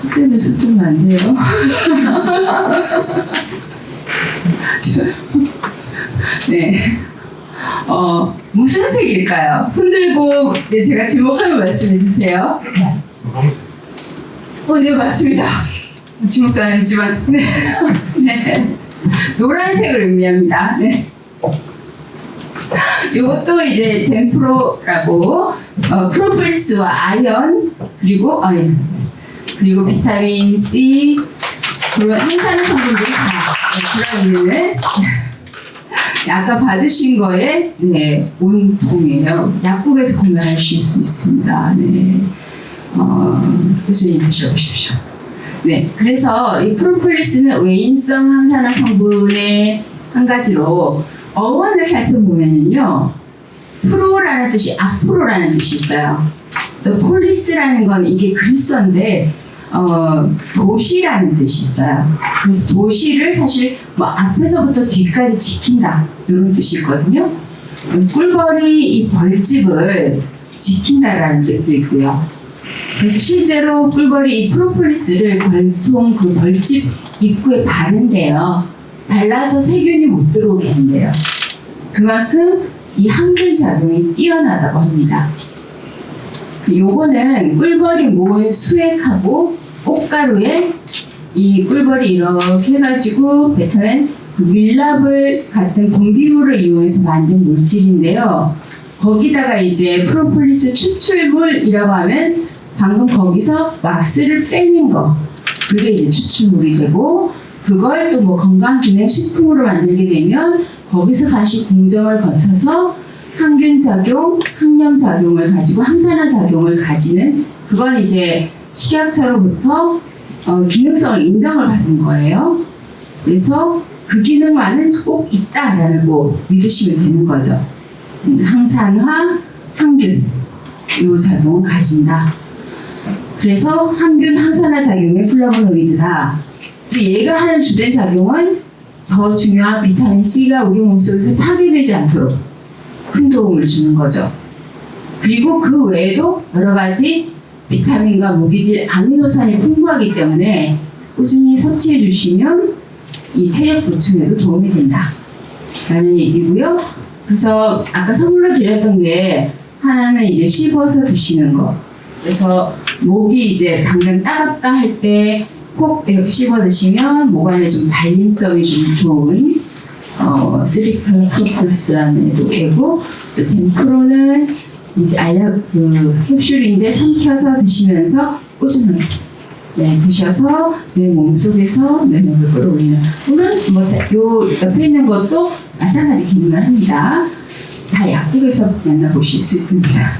학생들 서투르면 안 돼요. 네. 무슨 색일까요? 손 들고 네, 제가 지목하면 말씀해 주세요. 네, 맞습니다. 지목도 안 했지만, 네. 네. 노란색을 의미합니다. 네. 이것도 이제 젠프로라고, 프로폴리스와 아연, 그리고 비타민 C, 그런 항산화 성분들이 다 들어있는, 아까 받으신 거에 네, 온통이에요. 약국에서 구매하실 수 있습니다. 네, 꾸준히 드셔보십시오. 네, 그래서 이 프로폴리스는 외인성 항산화 성분의 한 가지로 어원을 살펴보면요, 프로라는 뜻이 앞으로라는 뜻이 있어요. 또 폴리스라는 건 이게 그리스어인데 도시라는 뜻이 있어요. 그래서 도시를 사실 뭐 앞에서부터 뒤까지 지킨다 이런 뜻이 있거든요. 꿀벌이 이 벌집을 지킨다라는 뜻도 있고요. 그래서 실제로 꿀벌이 이 프로폴리스를 벌통 그 벌집 입구에 바른대요. 발라서 세균이 못 들어오게 한대요. 그만큼 이 항균 작용이 뛰어나다고 합니다. 요거는 꿀벌이 모은 수액하고 꽃가루에 이 꿀벌이 이렇게 해가지고 뱉어낸 그 밀랍을 같은 공기물을 이용해서 만든 물질인데요. 거기다가 이제 프로폴리스 추출물이라고 하면 방금 거기서 왁스를 빼낸 거, 그게 이제 추출물이 되고, 그걸 또 뭐 건강기능식품으로 만들게 되면 거기서 다시 공정을 거쳐서 항균 작용, 항염 작용을 가지고 항산화 작용을 가지는, 그건 이제 식약처로부터 기능성을 인정을 받은 거예요. 그래서 그 기능만은 꼭 있다라고 믿으시면 되는 거죠. 항산화, 항균 이 작용을 가진다. 그래서 항균, 항산화 작용의 플라보노이드다. 또 얘가 하는 주된 작용은 더 중요한 비타민 C가 우리 몸속에서 파괴되지 않도록 큰 도움을 주는 거죠. 그리고 그 외에도 여러 가지 비타민과 무기질 아미노산이 풍부하기 때문에 꾸준히 섭취해 주시면 이 체력 보충에도 도움이 된다 라는 얘기고요. 그래서 아까 선물로 드렸던 게 하나는 이제 씹어서 드시는 거. 그래서 목이 이제 당장 따갑다 할 때 꼭 이렇게 씹어 드시면 목 안에 좀 발림성이 좀 좋은 쓰리플 프로폴리스라는 애고, 젠프로는 이제 알약 그 캡슐인데 삼켜서 드시면서 꾸준하게 드셔서 내 몸속에서 면역을 끌어올리는, 물론 뭐 요 옆에 있는 것도 마찬가지 기능을 합니다. 다 약국에서 만나보실 수 있습니다.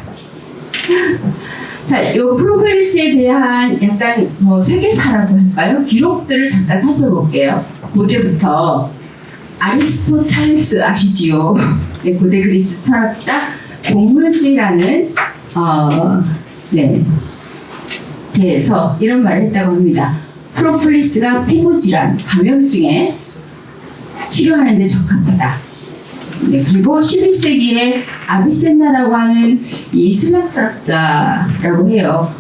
자, 요 프로폴리스에 대한 약간 뭐 세계사라고 할까요? 기록들을 잠깐 살펴볼게요. 고대부터 아리스토텔레스 아시지요? 네, 고대 그리스 철학자 동물지라는 대해서 이런 말을 했다고 합니다. 프로폴리스가 피부 질환, 감염증에 치료하는 데 적합하다. 네, 그리고 11세기에 아비센나라고 하는 이 이슬람 철학자라고 해요.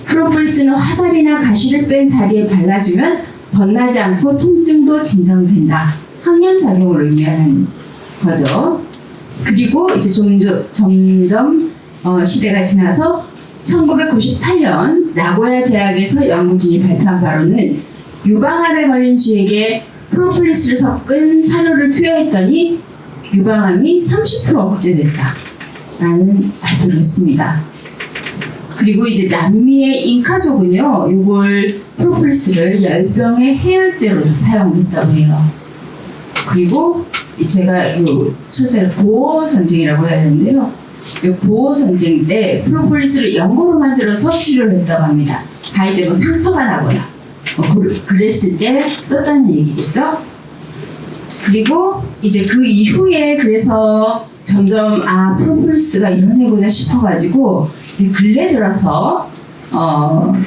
프로폴리스는 화살이나 가시를 뺀 자리에 발라주면 덧나지 않고 통증도 진정된다. 항염 작용을 의미하는 거죠. 그리고 이제 점점 시대가 지나서 1998년 나고야 대학에서 연구진이 발표한 바로는 유방암에 걸린 쥐에게 프로폴리스를 섞은 산호를 투여했더니 유방암이 30% 억제됐다라는 발표를 했습니다. 그리고 이제 남미의 잉카족은요, 이걸 프로폴리스를 열병의 해열제로도 사용했다고 해요. 그리고 제가 이 초제를 보호 전쟁이라고 해야 되는데요. 이 보호 전쟁 때 프로폴리스를 연고로 만들어서 치료를 했다고 합니다. 다 이제 뭐 상처가 나거나 그랬을 때 썼다는 얘기겠죠. 그리고 이제 그 이후에 그래서 점점 프로폴리스가 이런 애구나 싶어가지고 이제 근래 들어서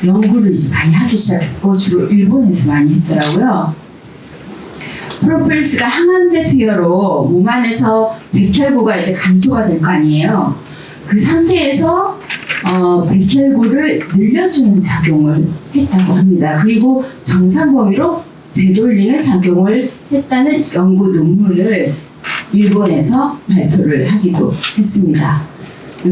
연구를 이제 많이 하기 시작했고 주로 일본에서 많이 했더라고요. 프로폴리스가 항암제 투여로 몸 안에서 백혈구가 이제 감소가 될 거 아니에요. 그 상태에서 백혈구를 늘려주는 작용을 했다고 합니다. 그리고 정상 범위로 되돌리는 작용을 했다는 연구 논문을 일본에서 발표를 하기도 했습니다.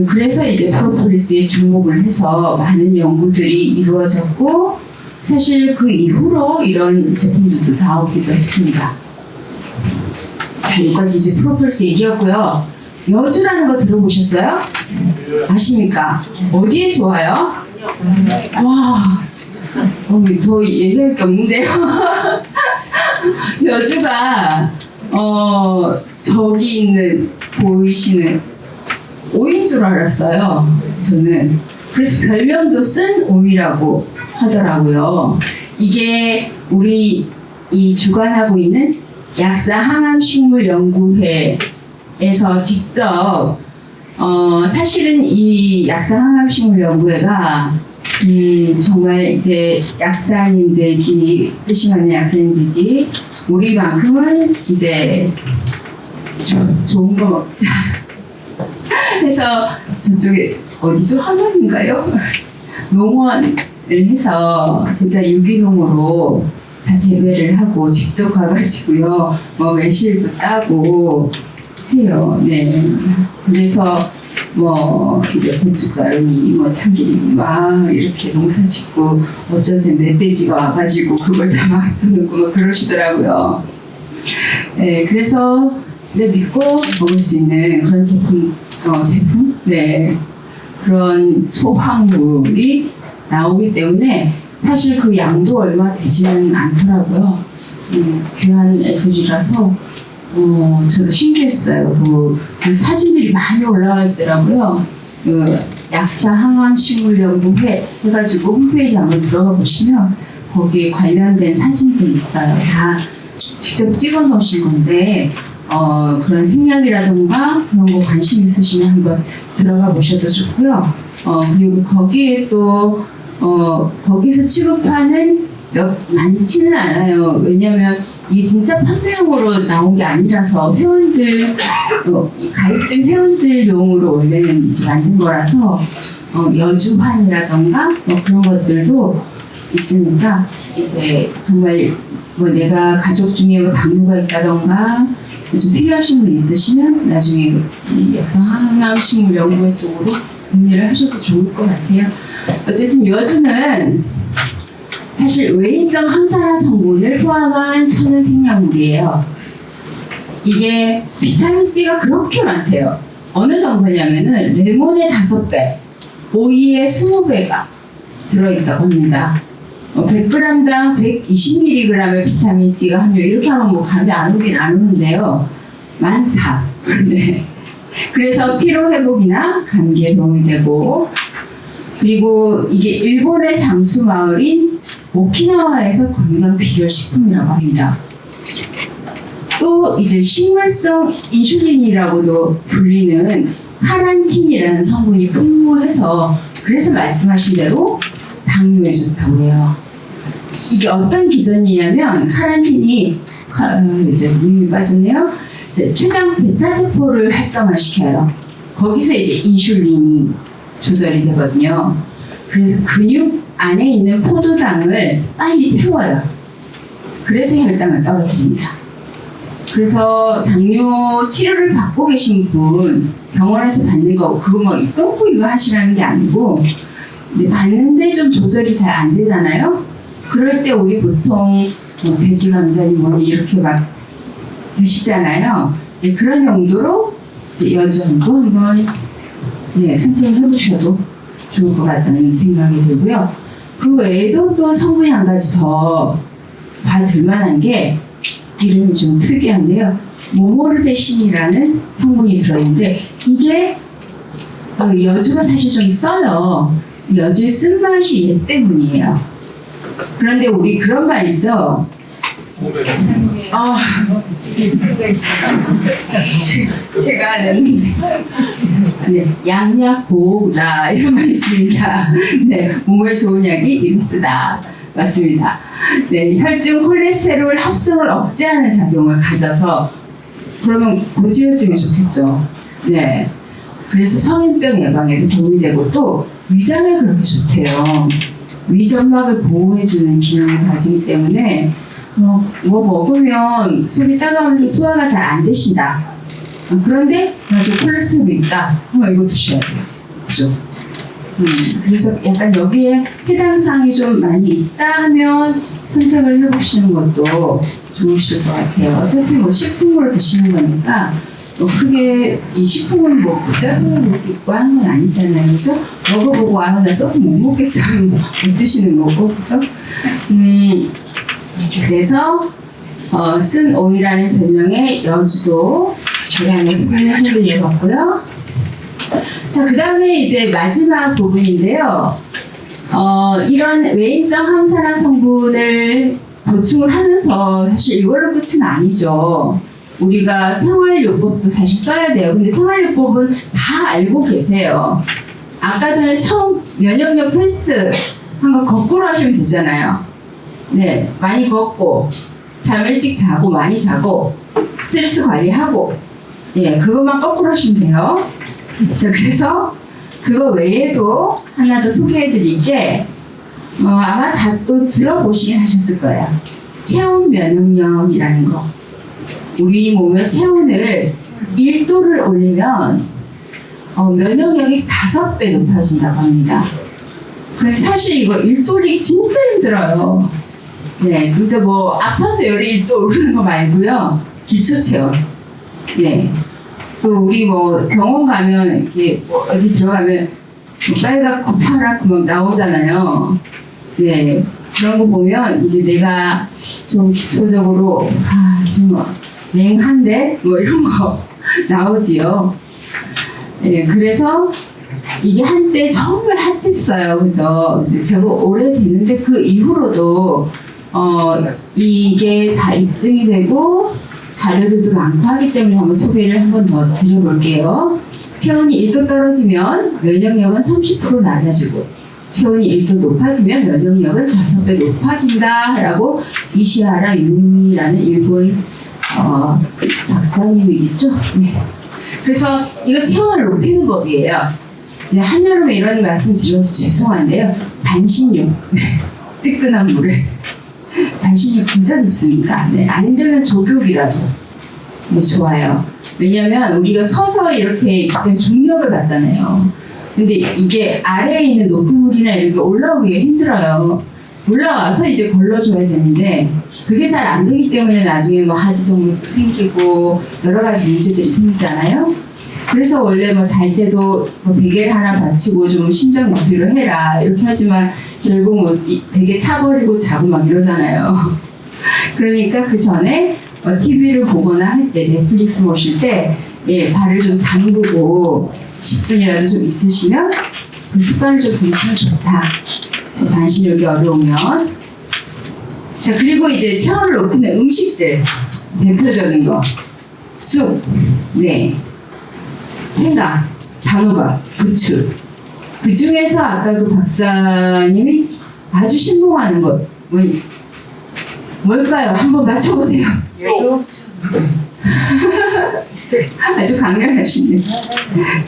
그래서 이제 프로폴리스에 주목을 해서 많은 연구들이 이루어졌고 사실 그 이후로 이런 제품들도 나오기도 했습니다. 자, 여기까지 이제 프로폴리스 얘기였고요. 여주라는 거 들어보셨어요? 아십니까? 어디에 좋아요? 와, 더 얘기할 게 없는데요. 여주가 저기 있는 보이시는 오인 줄 알았어요. 저는 그래서 별명도 쓴 오이라고 하더라고요. 이게 우리 이 주관하고 있는 약사 항암식물연구회에서 직접 사실은 이 약사 항암식물연구회가 정말 이제 약사님들끼리 뜻이 맞는 약사님들끼리 우리만큼은 이제 좋은 거 먹자 해서 저쪽에 어디죠? 함원인가요? 농원을 해서 진짜 유기농으로 다 재배를 하고 직접 가가지고요 뭐 매실도 따고 해요. 네. 그래서 뭐 이제 고춧가루니 뭐 참기름이 막 이렇게 농사짓고 어쩔 땐 멧돼지가 와가지고 그걸 다 막쳐놓고 막 그러시더라고요. 네, 그래서 진짜 믿고 먹을 수 있는 그런 제품, 네, 그런 소황물이 나오기 때문에 사실 그 양도 얼마 되지는 않더라고요. 귀한 애들이라서 저도 신기했어요. 그 사진들이 많이 올라와 있더라고요. 그 약사 항암식물연구회 해가지고 홈페이지 한번 들어가 보시면 거기에 관련된 사진들이 있어요. 다 직접 찍어 놓으신 건데 그런 생략이라던가 그런 거 관심 있으시면 한번 들어가 보셔도 좋고요. 그리고 거기에 또 거기서 취급하는 많지는 않아요. 왜냐하면 이게 진짜 판매용으로 나온 게 아니라서 회원들 가입된 회원들용으로 원래는 이제 만든 거라서 여주환이라던가 뭐 그런 것들도 있으니까 이제 정말 뭐 내가 가족 중에 뭐 당뇨가 있다던가 좀 필요하신 분 있으시면 나중에 이 항암식물연구회 쪽으로 문의를 하셔도 좋을 것 같아요. 어쨌든 여주는 사실 외인성 항산화 성분을 포함한 천연 생약물이에요. 이게 비타민C가 그렇게 많대요. 어느 정도냐면은 레몬의 5배, 오이의 20배가 들어있다고 합니다. 100g당 120mg의 비타민C가 함유, 이렇게 하면 뭐 감이 안 오긴 안 오는데요. 많다. 네. 그래서 피로회복이나 감기에 도움이 되고, 그리고 이게 일본의 장수 마을인 오키나와에서 건강 비료식품이라고 합니다. 또 이제 식물성 인슐린이라고도 불리는 카란틴이라는 성분이 풍부해서 그래서 말씀하신 대로 당뇨에 좋다고 해요. 이게 어떤 기전이냐면 카란틴이 이제 이름이 빠졌네요. 췌장 베타세포를 활성화시켜요. 거기서 이제 인슐린이 조절이 되거든요. 그래서 근육 안에 있는 포도당을 빨리 태워요. 그래서 혈당을 떨어뜨립니다. 그래서 당뇨 치료를 받고 계신 분 병원에서 받는 거 그거 막 끊고 이거 하시라는 게 아니고 이제 받는데 좀 조절이 잘 안 되잖아요. 그럴 때 우리 보통 뭐 돼지 감자니 뭐니 이렇게 막 드시잖아요. 네, 그런 용도로 이제 여전도 한번 선택을 해보셔도 좋을 것 같다는 생각이 들고요. 그 외에도 또 성분이 한 가지 더 봐줄 만한 게 이름이 좀 특이한데요. 모모르데신이라는 성분이 들어있는데 이게 여주가 사실 좀 써요. 여주의 쓴맛이 얘 때문이에요. 그런데 우리 그런 말 있죠? 제가 하려는데 네, 양약 보호구다 이런 말이 있습니다. 네, 몸에 좋은 약이 림스다. 맞습니다. 네, 혈중 콜레스테롤 합성을 억제하는 작용을 가져서 그러면 고지혈증이 좋겠죠. 네, 그래서 성인병 예방에도 도움이 되고 또 위장에 그렇게 좋대요. 위점막을 보호해주는 기능을 가지기 때문에 뭐 먹으면 속이 따가우면서 소화가 잘 안 되신다. 그런데 나중에 콜레스테롤이 있다. 이거 드셔야 돼요. 그죠? 그래서 약간 여기에 해당 사항이 좀 많이 있다 하면 선택을 해보시는 것도 좋으실 것 같아요. 어차피 뭐 식품으로 드시는 거니까 뭐 크게 이 식품은 뭐 부작용을 있고 하는 건 아니잖아요. 그죠? 먹어보고 나 써서 못 먹겠어 하면 못 드시는 거고. 그죠? 그래서 쓴 오이라는 별명의 여주도 제가 한번 소개를 해드려봤고요. 자, 그 다음에 이제 마지막 부분인데요. 이런 외인성 항산화 성분을 보충을 하면서 사실 이걸로 끝은 아니죠. 우리가 생활요법도 사실 써야 돼요. 근데 생활요법은 다 알고 계세요. 아까 전에 처음 면역력 테스트 한 거 거꾸로 하시면 되잖아요. 네, 많이 걷고 잠 일찍 자고 많이 자고 스트레스 관리하고 예, 그것만 거꾸로 하시면 돼요. 자, 그래서 그거 외에도 하나 더 소개해드릴 게 아마 다 또 들어보시긴 하셨을 거예요. 체온 면역력이라는 거. 우리 몸의 체온을 1도를 올리면 면역력이 5배 높아진다고 합니다. 근데 사실 이거 1도 올리기 진짜 힘들어요. 네, 진짜 뭐 아파서 열이 1도 오르는 거 말고요. 기초 체온. 네. 그 우리 뭐 병원 가면 이렇게 뭐 어디 들어가면 빨갛고 파랗고 막 나오잖아요. 네. 그런 거 보면 이제 내가 좀 기초적으로 좀 냉한데 뭐 이런 거 나오지요. 네, 그래서 이게 한때 정말 핫했어요. 그죠? 제가 오래됐는데 그 이후로도 이게 다 입증이 되고 자료들도 많고 하기 때문에 한번 소개를 한 번 더 드려볼게요. 체온이 1도 떨어지면 면역력은 30% 낮아지고 체온이 1도 높아지면 면역력은 5배 높아진다라고 이시하라 유미라는 일본 박사님이겠죠? 네. 그래서 이거 체온을 높이는 법이에요. 이제 한여름에 이런 말씀 드려서 죄송한데요. 반신욕. 뜨끈한 물에. 반신욕 진짜 좋습니다. 네, 안 되면 조격이라도 네, 좋아요. 왜냐면 우리가 서서 이렇게 중력을 받잖아요. 근데 이게 아래에 있는 높은 물이나 이렇게 올라오기가 힘들어요. 올라와서 이제 걸러줘야 되는데 그게 잘 안 되기 때문에 나중에 뭐 하지정맥도 생기고 여러 가지 문제들이 생기잖아요. 그래서 원래 뭐 잘 때도 뭐 베개를 하나 받치고 좀 심장 높이로 해라 이렇게 하지만 결국 뭐 베개 차버리고 자고 막 이러잖아요. 그러니까 그 전에 TV를 보거나 할 때 넷플릭스 보실 때 예, 발을 좀 담그고 10분이라도 좀 있으시면 그 습관을 좀 들이시면 좋다. 반신욕이 어려우면. 자, 그리고 이제 체온을 높이는 음식들 대표적인 거 쑥, 네, 생강, 단호박, 부추. 그 중에서 아까 그 박사님이 아주 신봉하는 것 뭘까요? 한번 맞춰보세요. 아주 강렬하시네요.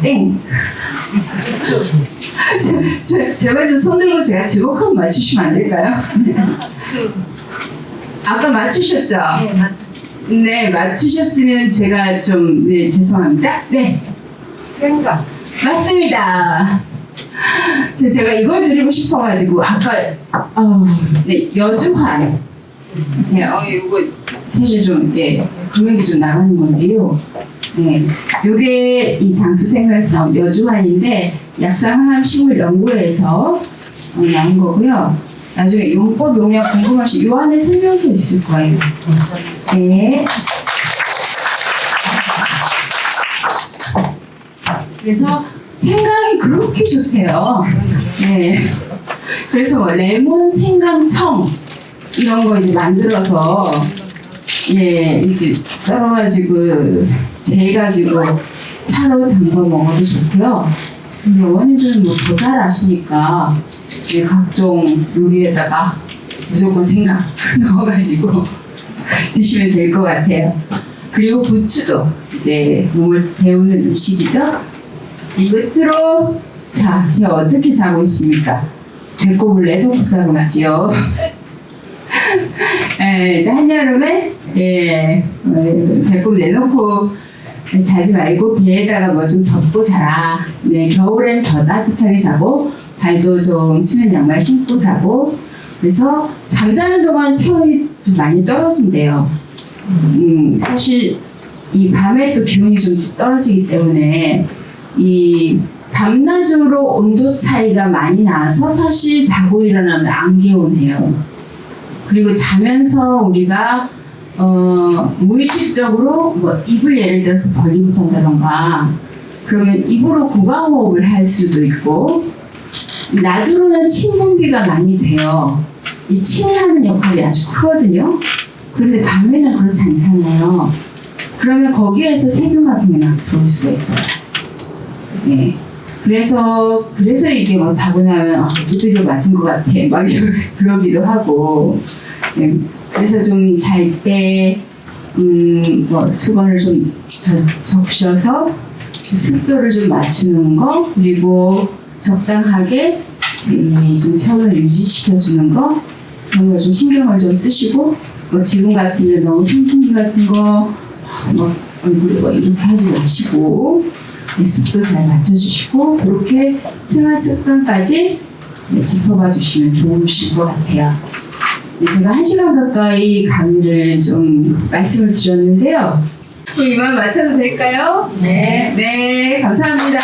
땡. 제발 좀 손 들고 제가 제목하고 맞추시면 안 될까요? 아까 맞추셨죠? 네, 맞추셨으면 제가 좀 네, 죄송합니다. 네. 생각. 맞습니다. 제가 이걸 드리고 싶어가지고 아까 네, 여주환. 네, 이거 사실 좀 예, 금액이 좀 나가는 건데요. 네, 요게 이 장수생명에서 나온 여주환인데 약사항암식물연구회에서 나온 거고요. 나중에 용법 용약 궁금하시면 요 안에 설명서 있을 거예요. 네. 그래서 생강이 그렇게 좋대요. 네. 그래서 뭐 레몬 생강청 이런 거 이제 만들어서 예 이렇게 썰어가지고 재가지고 차로 담궈 먹어도 좋고요. 근데 어머님들은 뭐 더 잘 아시니까 예, 각종 요리에다가 무조건 생강 넣어가지고 드시면 될 것 같아요. 그리고 부추도 이제 몸을 데우는 음식이죠. 이 끝으로 자, 제가 어떻게 자고 있습니까? 배꼽을 내놓고 자고 있지요. 이제 한여름에 배꼽 내놓고 자지 말고 배에다가 뭐 좀 덮고 자라. 네, 겨울엔 더 따뜻하게 자고 발도 좀 수면 양말 신고 자고. 그래서 잠자는 동안 체온이 좀 많이 떨어진대요. 사실 이 밤에 또 기온이 좀 떨어지기 때문에 이 밤낮으로 온도 차이가 많이 나서 사실 자고 일어나면 안 개운해요. 그리고 자면서 우리가 무의식적으로 뭐 입을 예를 들어서 벌리고 잔다던가 그러면 입으로 구강호흡을 할 수도 있고 낮으로는 침 분비가 많이 돼요. 이 침이 하는 역할이 아주 크거든요. 그런데 밤에는 그렇지 않잖아요. 그러면 거기에서 세균 같은 게 막 들어올 수가 있어요. 예. 그래서 이게 뭐 자고 나면 두드려 맞은 것 같아 막 그러기도 하고. 예. 그래서 좀 잘 때 뭐 수건을 좀 적셔서 습도를 좀 맞추는 거 그리고 적당하게 좀 체온을 유지시켜 주는 거 그런 거 좀 신경을 좀 쓰시고 뭐 지금 같으면 너무 선풍기 같은 거 뭐 얼굴에 뭐 이렇게 하지 마시고 습도 잘 맞춰주시고 그렇게 생활 습관까지 짚어봐 주시면 좋으실 것 같아요. 제가 1시간 가까이 강의를 좀 말씀을 드렸는데요. 이만 마쳐도 될까요? 네. 네, 감사합니다.